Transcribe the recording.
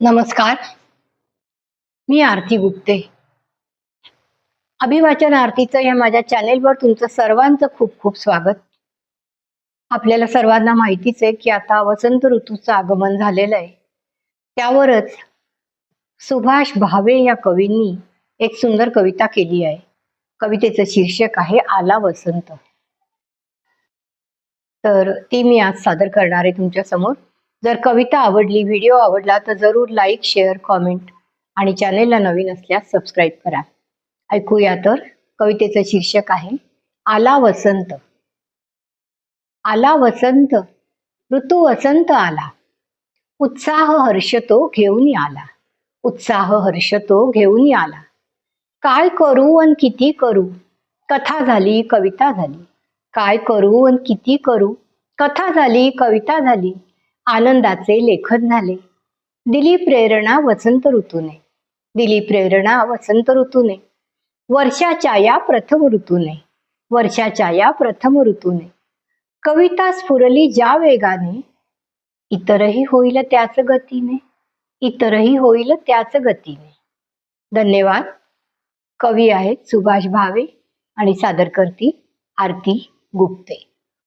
नमस्कार. मी आरती गुप्ते. अभिवाचन आरतीचं या माझ्या चॅनेलवर तुमचं सर्वांचं खूप खूप स्वागत. आपल्याला सर्वांना माहितीच आहे की आता वसंत ऋतूचं आगमन झालेलं आहे. त्यावरच सुभाष भावे या कवींनी एक सुंदर कविता केली आहे. कवितेचं शीर्षक आहे आला वसंत. तर ती मी आज सादर करणार आहे तुमच्या समोर. जर कविता आवडली, व्हिडिओ आवडला तर जरूर लाईक, शेअर, कॉमेंट आणि चॅनेलला नवीन असल्यास सबस्क्राईब करा. ऐकूया तर. कवितेचं शीर्षक आहे आला वसंत. आला वसंत, ऋतू वसंत आला. उत्साह हर्ष तो घेऊन आला. उत्साह हर्ष तो घेऊन आला. काय करू अन किती करू, कथा झाली कविता झाली. काय करू अन किती करू, कथा झाली कविता झाली. आनंदाचे लेखन झाले. दिली प्रेरणा वसंत ऋतूने. दिली प्रेरणा वसंत ऋतूने. वर्षाच्या या प्रथम ऋतूने. वर्षाच्या या प्रथम ऋतूने. कविता स्फुरली ज्या वेगाने, इतरही होईल त्याच गतीने. इतरही होईल त्याच गतीने. धन्यवाद. कवी आहेत सुभाष भावे आणि सादर करती आरती गुप्ते.